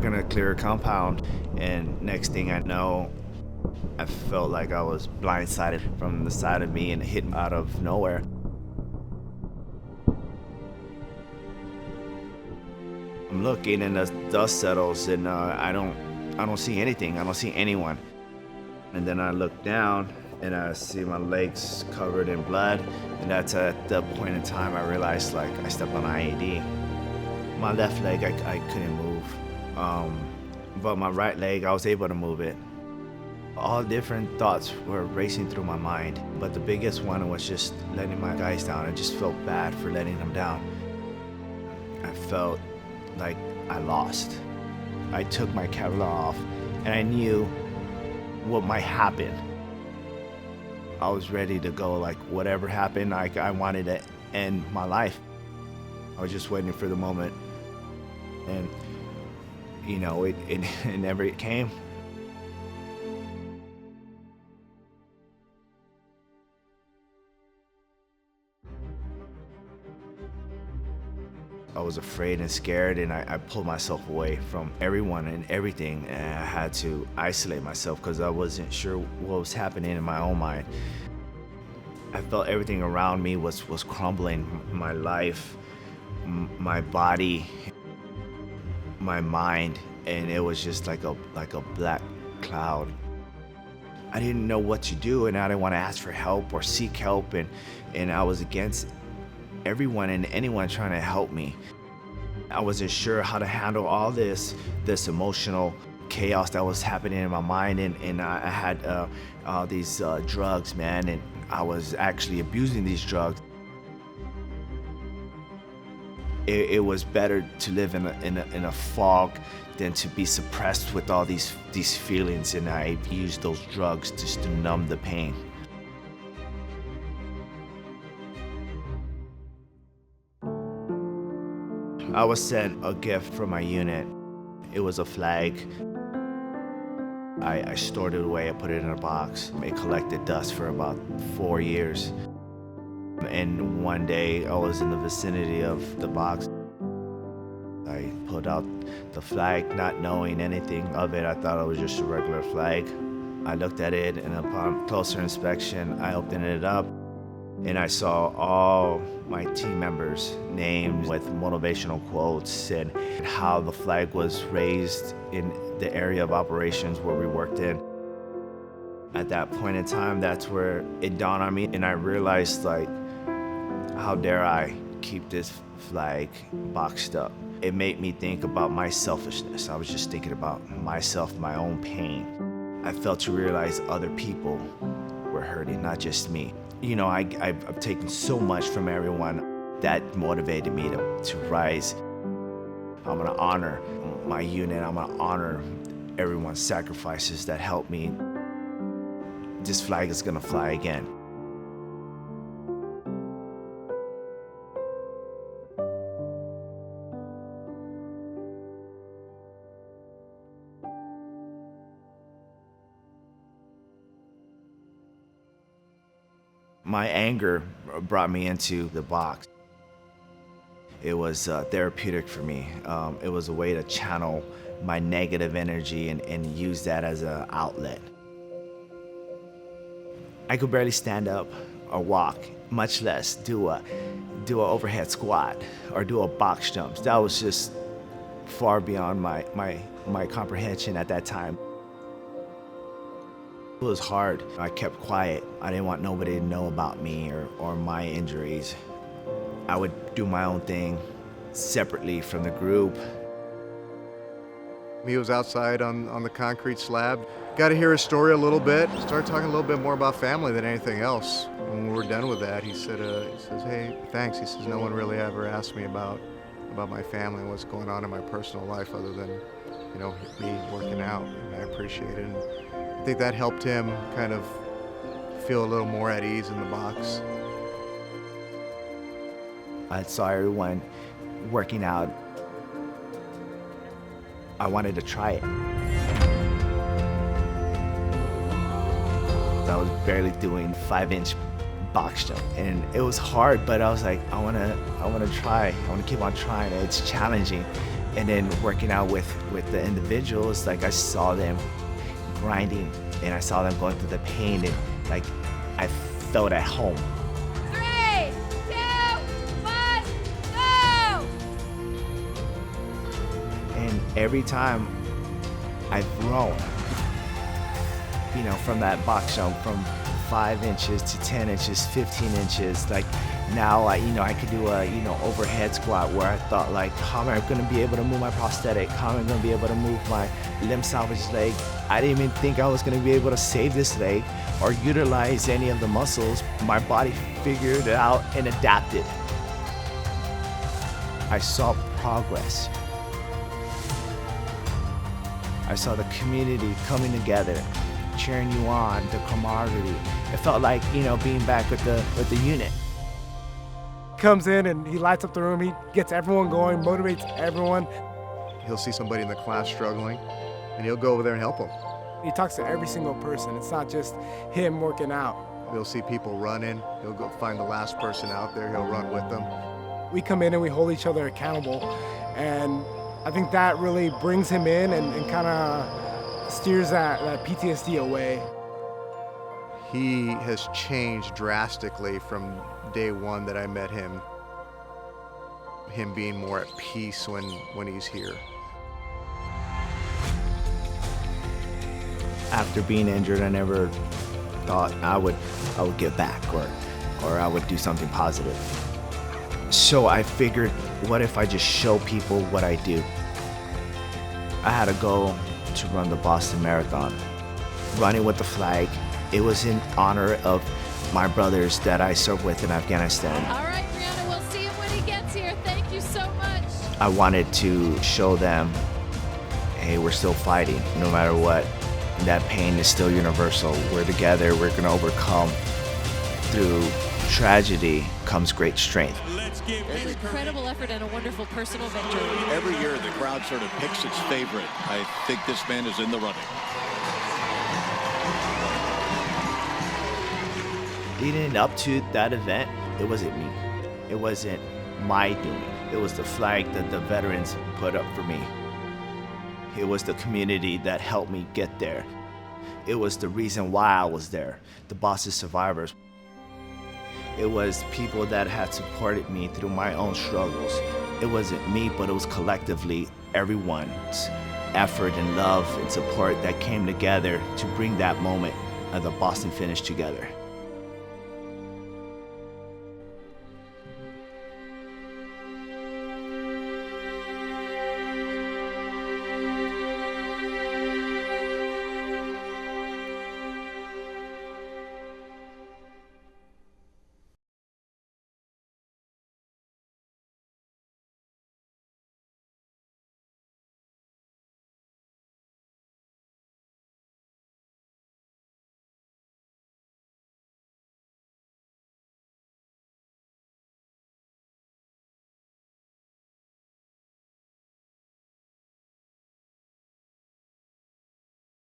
working a clear compound, and next thing I know, I felt like I was blindsided from the side of me and hit out of nowhere. I'm looking and the dust settles, and I don't see anything. I don't see anyone. And then I look down and I see my legs covered in blood, and that's at the point in time I realized like I stepped on an IED. My left leg I couldn't move, but my right leg I was able to move it. All different thoughts were racing through my mind, but the biggest one was just letting my guys down. I just felt bad for letting them down. I felt like I lost. I took my Kevlar off, and I knew what might happen. I was ready to go, like whatever happened, I wanted to end my life. I was just waiting for the moment, and you know, it never came. I was afraid and scared, and I pulled myself away from everyone and everything, and I had to isolate myself because I wasn't sure what was happening in my own mind. I felt everything around me was crumbling. My life, my body, my mind, and it was just like a black cloud. I didn't know what to do, and I didn't want to ask for help or seek help, and I was against everyone and anyone trying to help me. I wasn't sure how to handle all this emotional chaos that was happening in my mind, and I had all these drugs, man, and I was actually abusing these drugs. It was better to live in a fog than to be suppressed with all these feelings, and I used those drugs just to numb the pain. I was sent a gift from my unit. It was a flag. I stored it away, I put it in a box. It collected dust for about 4 years. And one day I was in the vicinity of the box. I pulled out the flag, not knowing anything of it. I thought it was just a regular flag. I looked at it, and upon closer inspection, I opened it up, and I saw all my team members' names with motivational quotes and how the flag was raised in the area of operations where we worked in. At that point in time, that's where it dawned on me, and I realized, like, how dare I keep this flag boxed up? It made me think about my selfishness. I was just thinking about myself, my own pain. I felt to realize other people were hurting, not just me. You know, I've taken so much from everyone that motivated me to rise. I'm gonna honor my unit. I'm gonna honor everyone's sacrifices that helped me. This flag is gonna fly again. My anger brought me into the box. It was therapeutic for me. It was a way to channel my negative energy and use that as an outlet. I could barely stand up or walk, much less do an overhead squat or do a box jump. That was just far beyond my comprehension at that time. It was hard. I kept quiet. I didn't want nobody to know about me or my injuries. I would do my own thing separately from the group. He was outside on the concrete slab. Got to hear his story a little bit. Started talking a little bit more about family than anything else. When we were done with that, he says, "Hey, thanks." He says, "No one really ever asked me about my family and what's going on in my personal life other than, you know, me working out, and I appreciate it." And I think that helped him kind of feel a little more at ease in the box. I saw everyone working out. I wanted to try it. I was barely doing 5-inch box jump, and it was hard, but I was like, I wanna try. I wanna keep on trying. It's challenging, And then working out with the individuals, like I saw them grinding and I saw them going through the pain, and like I felt at home. 3, 2, 1, go! And every time I've grown, you know, from that box jump from 5 inches to 10 inches, 15 inches, like now I could do a, overhead squat where I thought like, how am I gonna be able to move my prosthetic? How am I gonna be able to move my limb salvage leg? I didn't even think I was gonna be able to save this leg or utilize any of the muscles. My body figured it out and adapted. I saw progress. I saw the community coming together, cheering you on, the camaraderie. It felt like, being back with the unit. Comes in and he lights up the room. He gets everyone going, motivates everyone. He'll see somebody in the class struggling, and he'll go over there and help them. He talks to every single person. It's not just him working out. He'll see people running. He'll go find the last person out there. He'll run with them. We come in and we hold each other accountable. And I think that really brings him in and kind of steers that PTSD away. He has changed drastically from day one that I met him. Him being more at peace when he's here. After being injured, I never thought I would get back or I would do something positive. So I figured, what if I just show people what I do? I had a goal to run the Boston Marathon. Running with the flag, it was in honor of my brothers that I served with in Afghanistan. All right, Brianna, we'll see him when he gets here. Thank you so much. I wanted to show them, hey, we're still fighting no matter what. That pain is still universal. We're together, we're gonna overcome. Through tragedy comes great strength. An incredible effort and a wonderful personal victory. Every year the crowd sort of picks its favorite. I think this man is in the running. Leading up to that event, it wasn't me. It wasn't my doing. It was the flag that the veterans put up for me. It was the community that helped me get there. It was the reason why I was there, the Boston survivors. It was people that had supported me through my own struggles. It wasn't me, but it was collectively everyone's effort and love and support that came together to bring that moment of the Boston finish together.